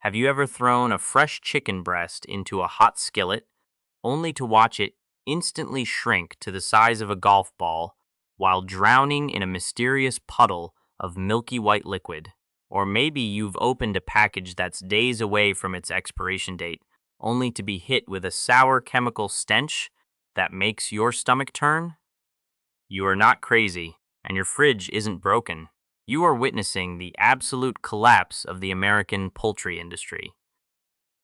Have you ever thrown a fresh chicken breast into a hot skillet only to watch it instantly shrink to the size of a golf ball while drowning in a mysterious puddle of milky white liquid? Or maybe you've opened a package that's days away from its expiration date only to be hit with a sour chemical stench that makes your stomach turn? You are not crazy, and your fridge isn't broken. You are witnessing the absolute collapse of the American poultry industry.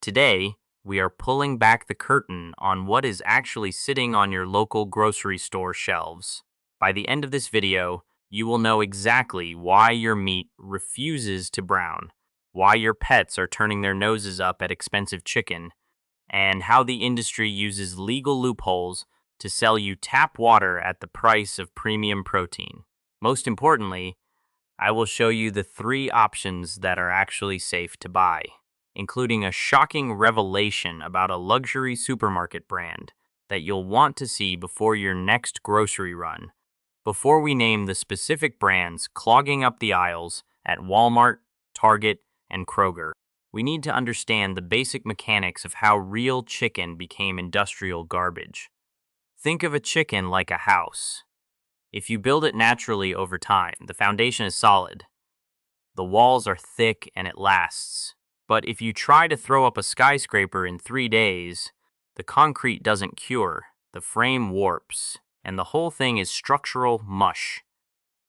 Today, we are pulling back the curtain on what is actually sitting on your local grocery store shelves. By the end of this video, you will know exactly why your meat refuses to brown, why your pets are turning their noses up at expensive chicken, and how the industry uses legal loopholes to sell you tap water at the price of premium protein. Most importantly, I will show you the 3 options that are actually safe to buy, including a shocking revelation about a luxury supermarket brand that you'll want to see before your next grocery run. Before we name the specific brands clogging up the aisles at Walmart, Target, and Kroger, we need to understand the basic mechanics of how real chicken became industrial garbage. Think of a chicken like a house. If you build it naturally over time, the foundation is solid. The walls are thick and it lasts. But if you try to throw up a skyscraper in 3 days, the concrete doesn't cure, the frame warps, and the whole thing is structural mush.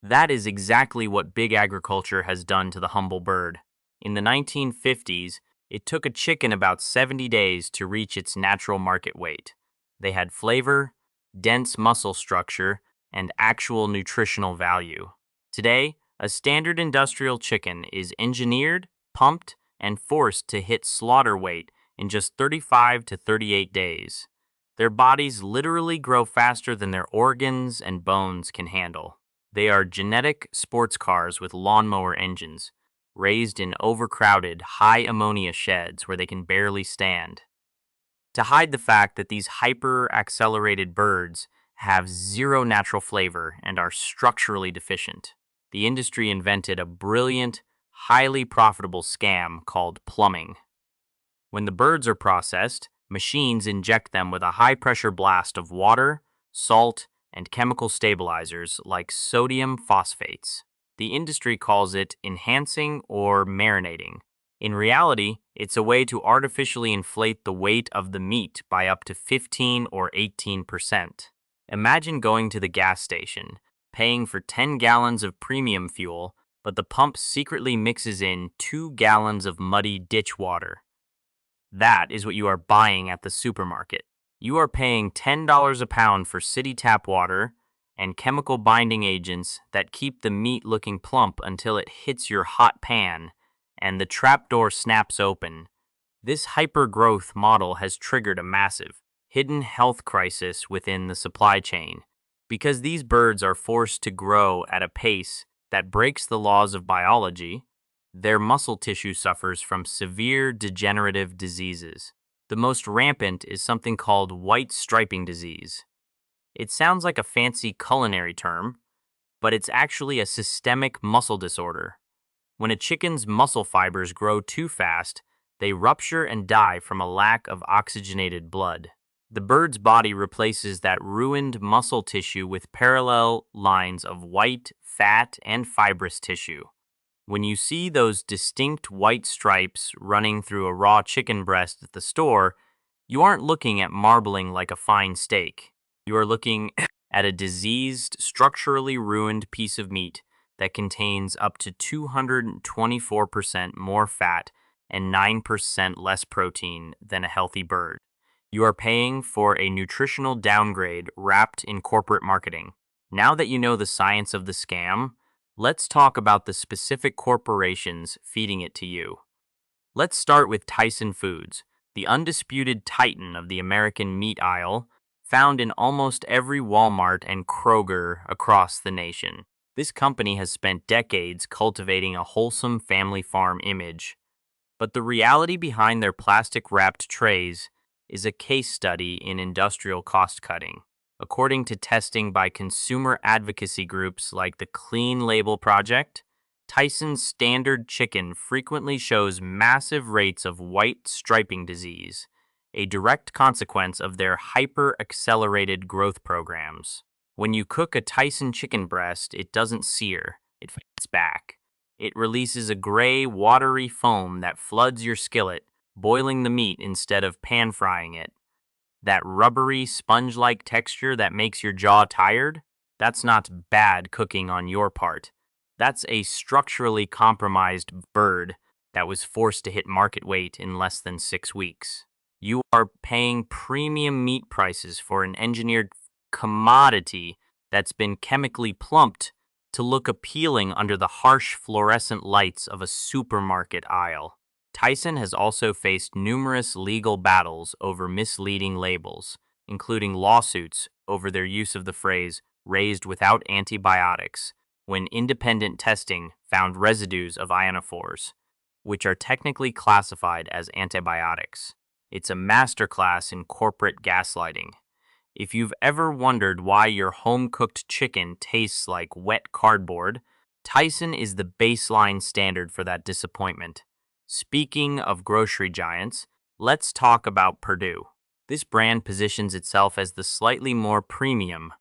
That is exactly what big agriculture has done to the humble bird. In the 1950s, it took a chicken about 70 days to reach its natural market weight. They had flavor, dense muscle structure, and actual nutritional value. Today, a standard industrial chicken is engineered, pumped, and forced to hit slaughter weight in just 35 to 38 days. Their bodies literally grow faster than their organs and bones can handle. They are genetic sports cars with lawnmower engines, raised in overcrowded, high-ammonia sheds where they can barely stand. To hide the fact that these hyper-accelerated birds have zero natural flavor and are structurally deficient, the industry invented a brilliant, highly profitable scam called plumbing. When the birds are processed, machines inject them with a high-pressure blast of water, salt, and chemical stabilizers like sodium phosphates. The industry calls it enhancing or marinating. In reality, it's a way to artificially inflate the weight of the meat by up to 15 or 18%. Imagine going to the gas station, paying for 10 gallons of premium fuel, but the pump secretly mixes in 2 gallons of muddy ditch water. That is what you are buying at the supermarket. You are paying $10 a pound for city tap water and chemical binding agents that keep the meat looking plump until it hits your hot pan and the trapdoor snaps open. This hyper-growth model has triggered a massive, hidden health crisis within the supply chain. Because these birds are forced to grow at a pace that breaks the laws of biology, their muscle tissue suffers from severe degenerative diseases. The most rampant is something called white striping disease. It sounds like a fancy culinary term, but it's actually a systemic muscle disorder. When a chicken's muscle fibers grow too fast, they rupture and die from a lack of oxygenated blood. The bird's body replaces that ruined muscle tissue with parallel lines of white, fat, and fibrous tissue. When you see those distinct white stripes running through a raw chicken breast at the store, you aren't looking at marbling like a fine steak. You are looking at a diseased, structurally ruined piece of meat that contains up to 224% more fat and 9% less protein than a healthy bird. You are paying for a nutritional downgrade wrapped in corporate marketing. Now that you know the science of the scam, let's talk about the specific corporations feeding it to you. Let's start with Tyson Foods, the undisputed titan of the American meat aisle, found in almost every Walmart and Kroger across the nation. This company has spent decades cultivating a wholesome family farm image. But the reality behind their plastic-wrapped trays is a case study in industrial cost-cutting. According to testing by consumer advocacy groups like the Clean Label Project, Tyson's standard chicken frequently shows massive rates of white striping disease, a direct consequence of their hyper-accelerated growth programs. When you cook a Tyson chicken breast, it doesn't sear, it fights back. It releases a gray, watery foam that floods your skillet, boiling the meat instead of pan-frying it. That rubbery, sponge-like texture that makes your jaw tired? That's not bad cooking on your part. That's a structurally compromised bird that was forced to hit market weight in less than 6 weeks. You are paying premium meat prices for an engineered commodity that's been chemically plumped to look appealing under the harsh fluorescent lights of a supermarket aisle. Tyson has also faced numerous legal battles over misleading labels, including lawsuits over their use of the phrase raised without antibiotics, when independent testing found residues of ionophores, which are technically classified as antibiotics. It's a masterclass in corporate gaslighting. If you've ever wondered why your home-cooked chicken tastes like wet cardboard, Tyson is the baseline standard for that disappointment. Speaking of grocery giants, let's talk about Perdue. This brand positions itself as the slightly more premium,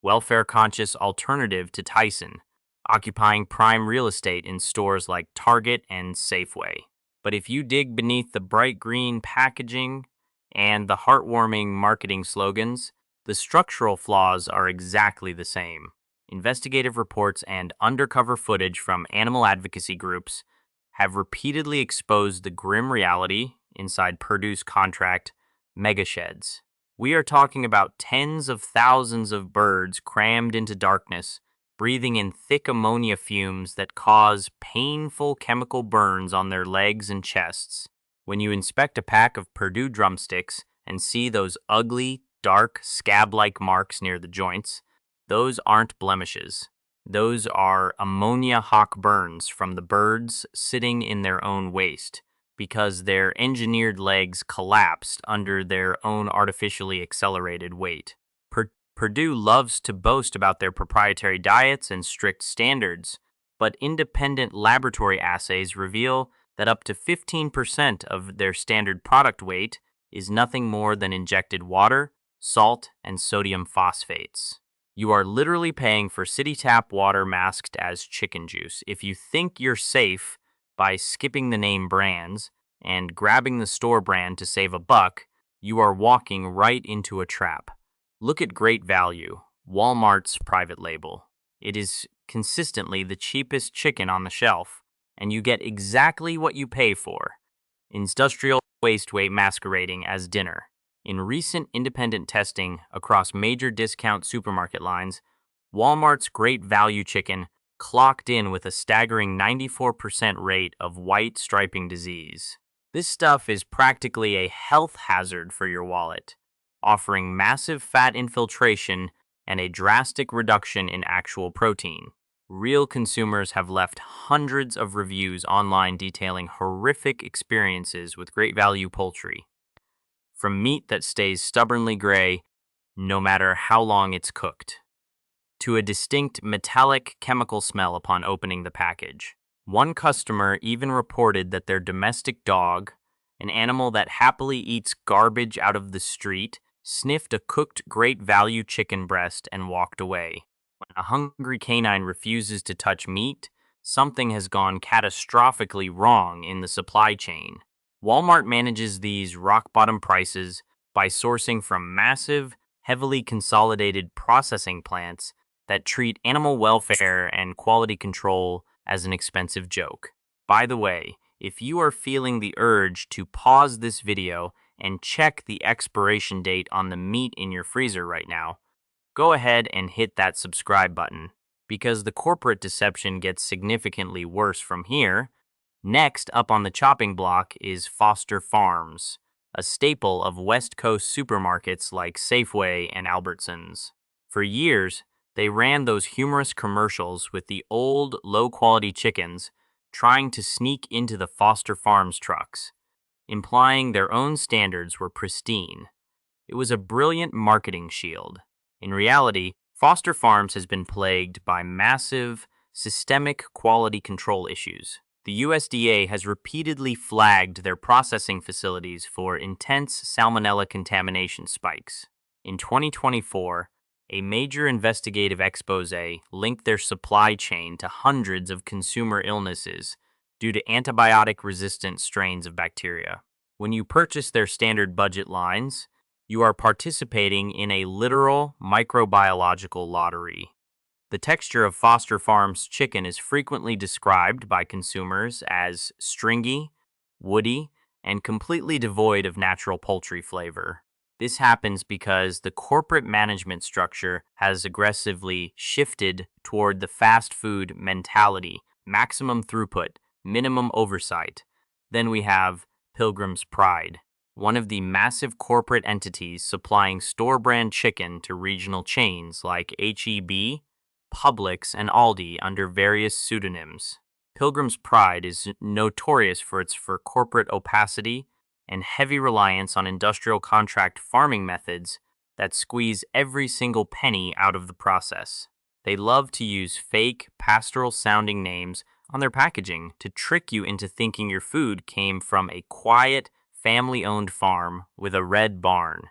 welfare-conscious alternative to Tyson, occupying prime real estate in stores like Target and Safeway. But if you dig beneath the bright green packaging and the heartwarming marketing slogans, the structural flaws are exactly the same. Investigative reports and undercover footage from animal advocacy groups have repeatedly exposed the grim reality inside Purdue's contract megasheds. We are talking about tens of thousands of birds crammed into darkness, breathing in thick ammonia fumes that cause painful chemical burns on their legs and chests. When you inspect a pack of Perdue drumsticks and see those ugly, dark, scab-like marks near the joints, those aren't blemishes. Those are ammonia hawk burns from the birds sitting in their own waste, because their engineered legs collapsed under their own artificially accelerated weight. Perdue loves to boast about their proprietary diets and strict standards, but independent laboratory assays reveal that up to 15% of their standard product weight is nothing more than injected water, salt, and sodium phosphates. You are literally paying for city tap water masked as chicken juice. If you think you're safe by skipping the name brands and grabbing the store brand to save a buck, you are walking right into a trap. Look at Great Value, Walmart's private label. It is consistently the cheapest chicken on the shelf, and you get exactly what you pay for. Industrial waste weight masquerading as dinner. In recent independent testing across major discount supermarket lines, Walmart's Great Value chicken clocked in with a staggering 94% rate of white striping disease. This stuff is practically a health hazard for your wallet, offering massive fat infiltration and a drastic reduction in actual protein. Real consumers have left hundreds of reviews online detailing horrific experiences with Great Value poultry. From meat that stays stubbornly gray no matter how long it's cooked, to a distinct metallic chemical smell upon opening the package. One customer even reported that their domestic dog, an animal that happily eats garbage out of the street, sniffed a cooked Great Value chicken breast and walked away. When a hungry canine refuses to touch meat, something has gone catastrophically wrong in the supply chain. Walmart manages these rock-bottom prices by sourcing from massive, heavily consolidated processing plants that treat animal welfare and quality control as an expensive joke. By the way, if you are feeling the urge to pause this video and check the expiration date on the meat in your freezer right now, go ahead and hit that subscribe button, because the corporate deception gets significantly worse from here. Next up on the chopping block is Foster Farms, a staple of West Coast supermarkets like Safeway and Albertsons. For years, they ran those humorous commercials with the old, low-quality chickens trying to sneak into the Foster Farms trucks, implying their own standards were pristine. It was a brilliant marketing shield. In reality, Foster Farms has been plagued by massive, Systemic quality control issues. The USDA has repeatedly flagged their processing facilities for intense salmonella contamination spikes. In 2024, a major investigative expose linked their supply chain to hundreds of consumer illnesses due to antibiotic-resistant strains of bacteria. When you purchase their standard budget lines, you are participating in a literal microbiological lottery. The texture of Foster Farms chicken is frequently described by consumers as stringy, woody, and completely devoid of natural poultry flavor. This happens because the corporate management structure has aggressively shifted toward the fast food mentality, maximum throughput, minimum oversight. Then we have Pilgrim's Pride, one of the massive corporate entities supplying store-brand chicken to regional chains like H-E-B, Publix, and Aldi under various pseudonyms. Pilgrim's Pride is notorious for corporate opacity and heavy reliance on industrial contract farming methods that squeeze every single penny out of the process. They love to use fake, pastoral-sounding names on their packaging to trick you into thinking your food came from a quiet, family-owned farm with a red barn.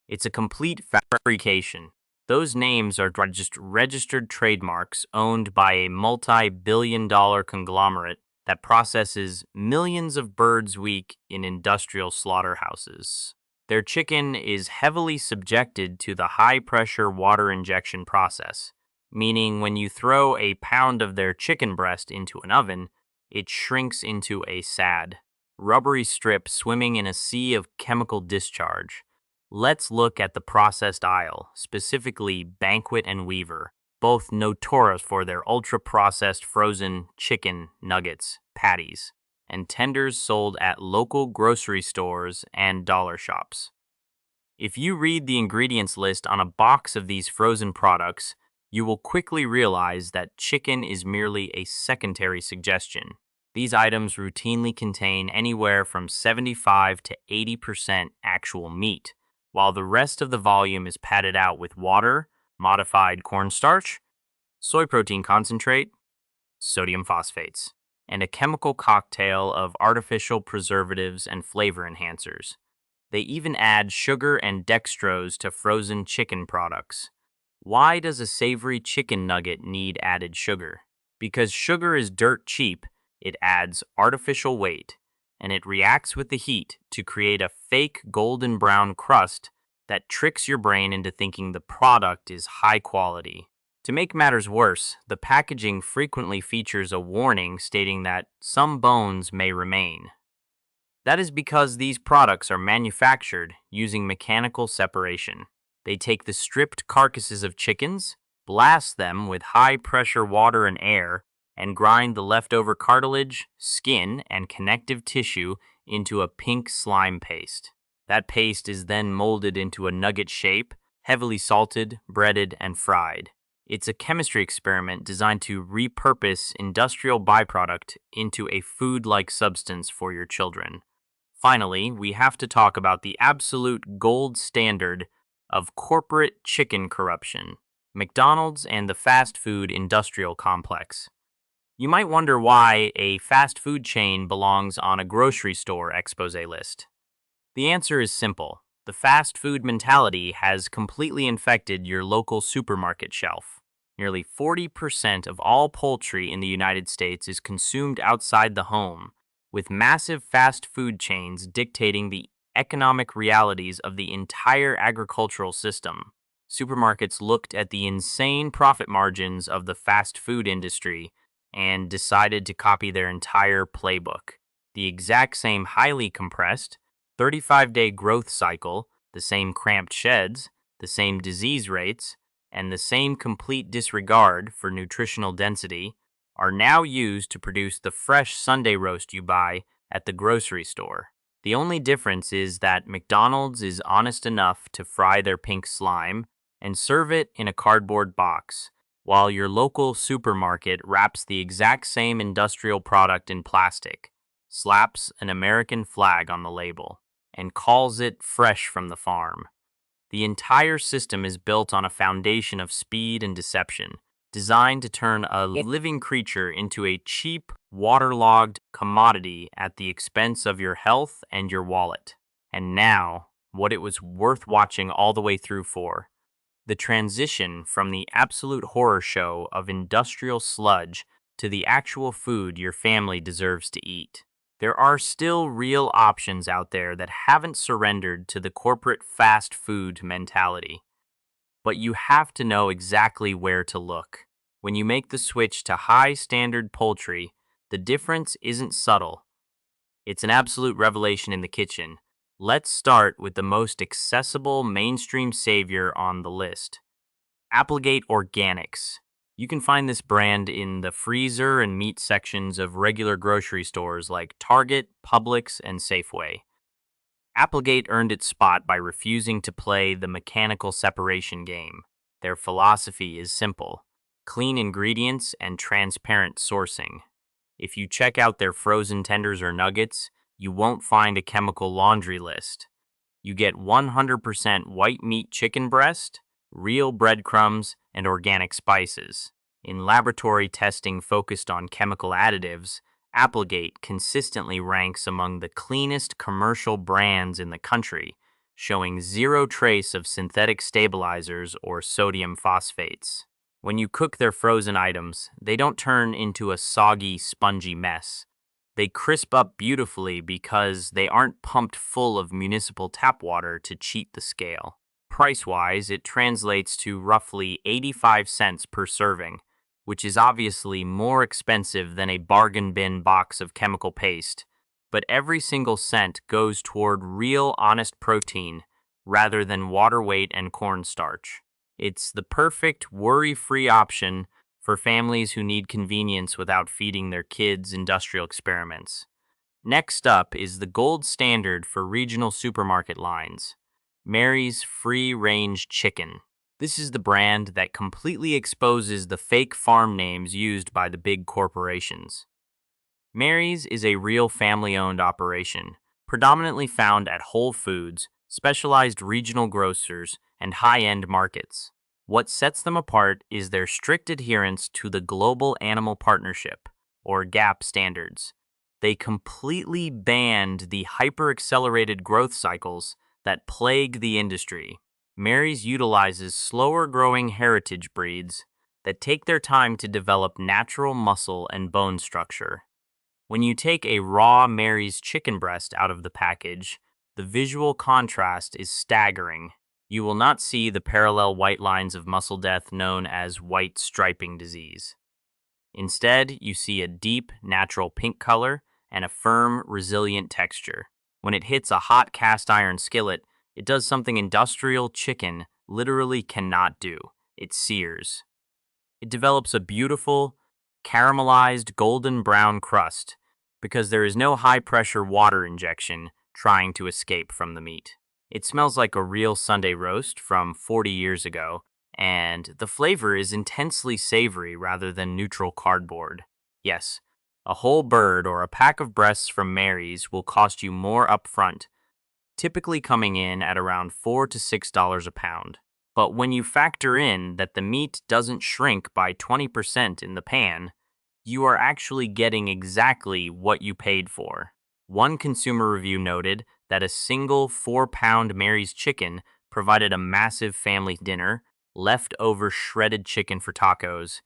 It's a complete fabrication. Those names are just registered trademarks owned by a multi-billion-dollar conglomerate that processes millions of birds a week in industrial slaughterhouses. Their chicken is heavily subjected to the high-pressure water injection process, meaning when you throw a pound of their chicken breast into an oven, it shrinks into a sad, rubbery strip swimming in a sea of chemical discharge. Let's look at the processed aisle, specifically Banquet and Weaver, both notorious for their ultra-processed frozen chicken nuggets, patties, and tenders sold at local grocery stores and dollar shops. If you read the ingredients list on a box of these frozen products, you will quickly realize that chicken is merely a secondary suggestion. These items routinely contain anywhere from 75 to 80% actual meat, while the rest of the volume is padded out with water, modified cornstarch, soy protein concentrate, sodium phosphates, and a chemical cocktail of artificial preservatives and flavor enhancers. They even add sugar and dextrose to frozen chicken products. Why does a savory chicken nugget need added sugar? Because sugar is dirt cheap, it adds artificial weight, and it reacts with the heat to create a fake golden brown crust that tricks your brain into thinking the product is high quality. To make matters worse, the packaging frequently features a warning stating that some bones may remain. That is because these products are manufactured using mechanical separation. They take the stripped carcasses of chickens, blast them with high-pressure water and air, and grind the leftover cartilage, skin, and connective tissue into a pink slime paste. That paste is then molded into a nugget shape, heavily salted, breaded, and fried. It's a chemistry experiment designed to repurpose industrial byproduct into a food-like substance for your children. Finally, we have to talk about the absolute gold standard of corporate chicken corruption, McDonald's and the fast food industrial complex. You might wonder why a fast food chain belongs on a grocery store expose list. The answer is simple. The fast food mentality has completely infected your local supermarket shelf. Nearly 40% of all poultry in the United States is consumed outside the home, with massive fast food chains dictating the economic realities of the entire agricultural system. Supermarkets looked at the insane profit margins of the fast food industry and decided to copy their entire playbook. The exact same highly compressed, 35-day growth cycle, the same cramped sheds, the same disease rates, and the same complete disregard for nutritional density are now used to produce the fresh Sunday roast you buy at the grocery store. The only difference is that McDonald's is honest enough to fry their pink slime and serve it in a cardboard box, while your local supermarket wraps the exact same industrial product in plastic, slaps an American flag on the label, and calls it fresh from the farm. The entire system is built on a foundation of speed and deception, designed to turn a living creature into a cheap, waterlogged commodity at the expense of your health and your wallet. And now, what it was worth watching all the way through for. The transition from the absolute horror show of industrial sludge to the actual food your family deserves to eat. There are still real options out there that haven't surrendered to the corporate fast food mentality. But you have to know exactly where to look. When you make the switch to high standard poultry, the difference isn't subtle. It's an absolute revelation in the kitchen. Let's start with the most accessible mainstream savior on the list. Applegate Organics. You can find this brand in the freezer and meat sections of regular grocery stores like Target, Publix, and Safeway. Applegate earned its spot by refusing to play the mechanical separation game. Their philosophy is simple: clean ingredients and transparent sourcing. If you check out their frozen tenders or nuggets, you won't find a chemical laundry list. You get 100% white meat chicken breast, real breadcrumbs, and organic spices. In laboratory testing focused on chemical additives, Applegate consistently ranks among the cleanest commercial brands in the country, showing zero trace of synthetic stabilizers or sodium phosphates. When you cook their frozen items, they don't turn into a soggy, spongy mess. They crisp up beautifully because they aren't pumped full of municipal tap water to cheat the scale. Price-wise, it translates to roughly 85 cents per serving, which is obviously more expensive than a bargain bin box of chemical paste, but every single cent goes toward real honest protein rather than water weight and cornstarch. It's the perfect worry-free option for families who need convenience without feeding their kids industrial experiments. Next up is the gold standard for regional supermarket lines, Mary's Free Range Chicken. This is the brand that completely exposes the fake farm names used by the big corporations. Mary's is a real family-owned operation, predominantly found at Whole Foods, specialized regional grocers, and high-end markets. What sets them apart is their strict adherence to the Global Animal Partnership, or GAP standards. They completely banned the hyper-accelerated growth cycles that plague the industry. Mary's utilizes slower-growing heritage breeds that take their time to develop natural muscle and bone structure. When you take a raw Mary's chicken breast out of the package, the visual contrast is staggering. You will not see the parallel white lines of muscle death known as white striping disease. Instead, you see a deep, natural pink color and a firm, resilient texture. When it hits a hot cast iron skillet, it does something industrial chicken literally cannot do. It sears. It develops a beautiful, caramelized golden brown crust because there is no high-pressure water injection trying to escape from the meat. It smells like a real Sunday roast from 40 years ago, and the flavor is intensely savory rather than neutral cardboard. Yes, a whole bird or a pack of breasts from Mary's will cost you more upfront, typically coming in at around $4 to $6 a pound. But when you factor in that the meat doesn't shrink by 20% in the pan, you are actually getting exactly what you paid for. One consumer review noted that a single 4-pound Mary's chicken provided a massive family dinner, leftover shredded chicken for tacos,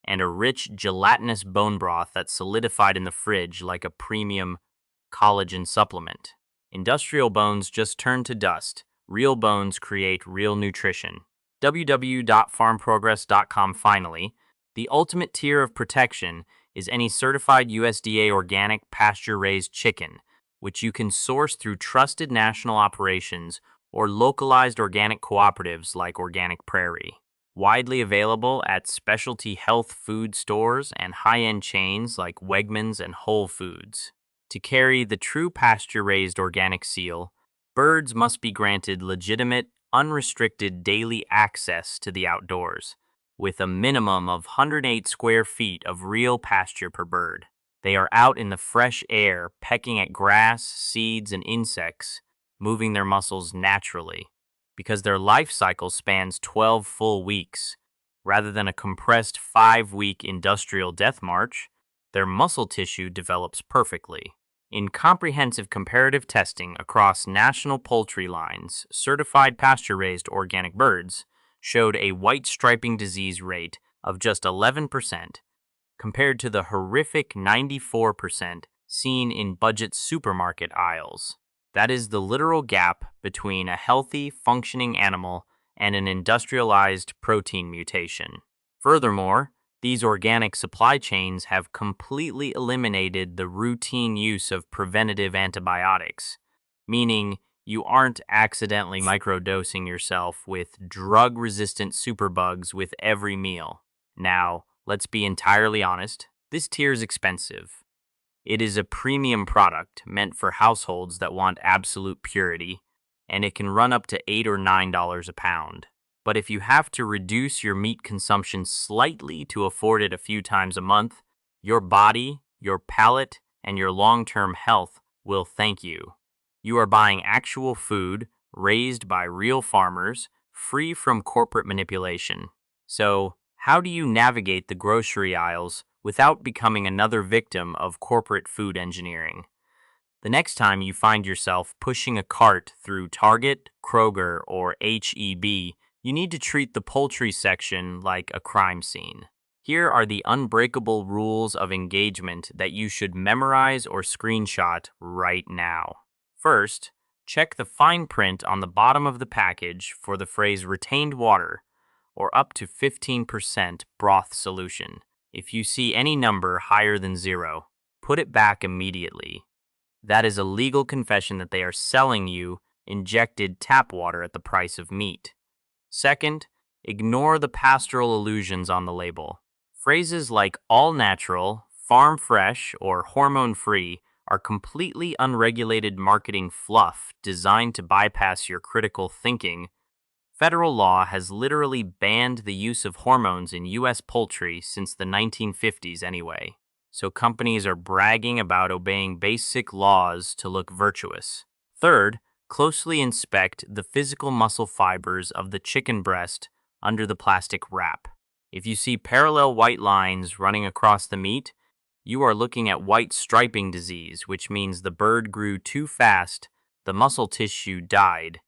and a rich gelatinous bone broth that solidified in the fridge like a premium collagen supplement. Industrial bones just turn to dust. Real bones create real nutrition. www.farmprogress.com. Finally, the ultimate tier of protection is any certified USDA organic pasture-raised chicken, which you can source through trusted national operations or localized organic cooperatives like Organic Prairie. Widely available at specialty health food stores and high-end chains like Wegmans and Whole Foods. To carry the true pasture-raised organic seal, birds must be granted legitimate, unrestricted daily access to the outdoors, with a minimum of 108 square feet of real pasture per bird. They are out in the fresh air, pecking at grass, seeds, and insects, moving their muscles naturally, because their life cycle spans 12 full weeks, Rather than a compressed 5-week industrial death march, their muscle tissue develops perfectly. In comprehensive comparative testing across national poultry lines, certified pasture-raised organic birds showed a white striping disease rate of just 11% compared to the horrific 94% seen in budget supermarket aisles. That is the literal gap between a healthy, functioning animal and an industrialized protein mutation. Furthermore, these organic supply chains have completely eliminated the routine use of preventative antibiotics, meaning you aren't accidentally microdosing yourself with drug-resistant superbugs with every meal. Now, let's be entirely honest, this tier is expensive. It is a premium product meant for households that want absolute purity, and it can run up to $8 or $9 a pound. But if you have to reduce your meat consumption slightly to afford it a few times a month, your body, your palate, and your long-term health will thank you. You are buying actual food raised by real farmers, free from corporate manipulation. So, how do you navigate the grocery aisles without becoming another victim of corporate food engineering? The next time you find yourself pushing a cart through Target, Kroger, or H-E-B, you need to treat the poultry section like a crime scene. Here are the unbreakable rules of engagement that you should memorize or screenshot right now. First, check the fine print on the bottom of the package for the phrase retained water or up to 15% broth solution. If you see any number higher than 0, put it back immediately. That is a legal confession that they are selling you injected tap water at the price of meat. Second, ignore the pastoral allusions on the label. Phrases like all natural, farm fresh, or hormone free are completely unregulated marketing fluff designed to bypass your critical thinking. Federal law has literally banned the use of hormones in U.S. poultry since the 1950s anyway, so companies are bragging about obeying basic laws to look virtuous. Third, closely inspect the physical muscle fibers of the chicken breast under the plastic wrap. If you see parallel white lines running across the meat, you are looking at white striping disease, which means the bird grew too fast, the muscle tissue died,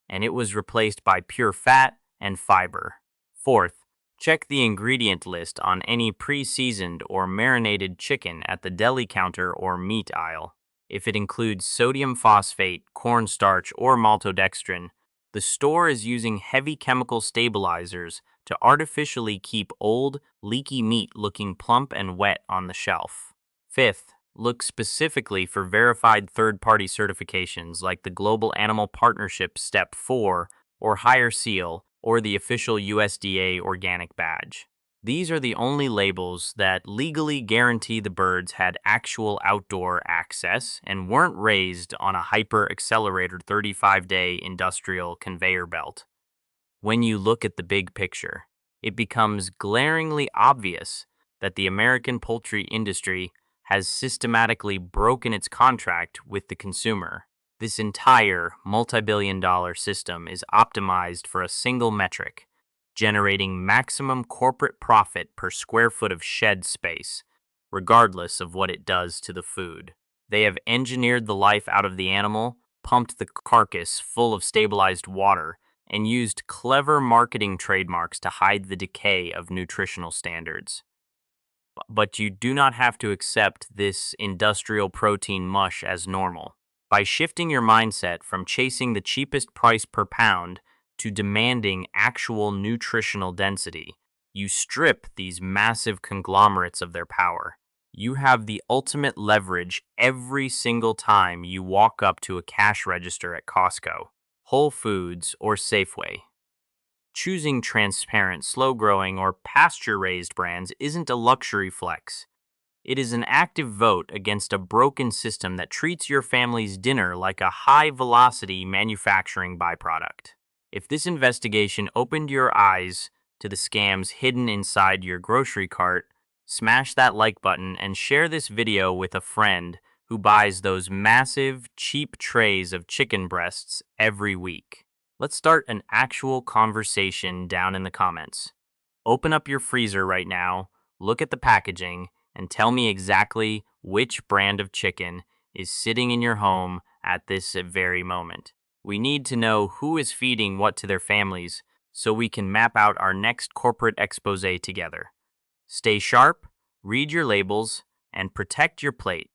and it was replaced by pure fat and fiber. Fourth, check the ingredient list on any pre-seasoned or marinated chicken at the deli counter or meat aisle. If it includes sodium phosphate, cornstarch, or maltodextrin, the store is using heavy chemical stabilizers to artificially keep old, leaky meat looking plump and wet on the shelf. Fifth, look specifically for verified third-party certifications like the Global Animal Partnership Step 4 or Higher Seal or the official USDA organic badge. These are the only labels that legally guarantee the birds had actual outdoor access and weren't raised on a hyper-accelerated 35-day industrial conveyor belt. When you look at the big picture, it becomes glaringly obvious that the American poultry industry has systematically broken its contract with the consumer. This entire multi-billion-dollar system is optimized for a single metric: generating maximum corporate profit per square foot of shed space, regardless of what it does to the food. They have engineered the life out of the animal, pumped the carcass full of stabilized water, and used clever marketing trademarks to hide the decay of nutritional standards. But you do not have to accept this industrial protein mush as normal. By shifting your mindset from chasing the cheapest price per pound to demanding actual nutritional density, you strip these massive conglomerates of their power. You have the ultimate leverage every single time you walk up to a cash register at Costco, Whole Foods, or Safeway. Choosing transparent, slow-growing, or pasture-raised brands isn't a luxury flex. It is an active vote against a broken system that treats your family's dinner like a high-velocity manufacturing byproduct. If this investigation opened your eyes to the scams hidden inside your grocery cart, smash that like button and share this video with a friend who buys those massive, cheap trays of chicken breasts every week. Let's start an actual conversation down in the comments. Open up your freezer right now, look at the packaging, and tell me exactly which brand of chicken is sitting in your home at this very moment. We need to know who is feeding what to their families so we can map out our next corporate expose together. Stay sharp, read your labels, and protect your plate.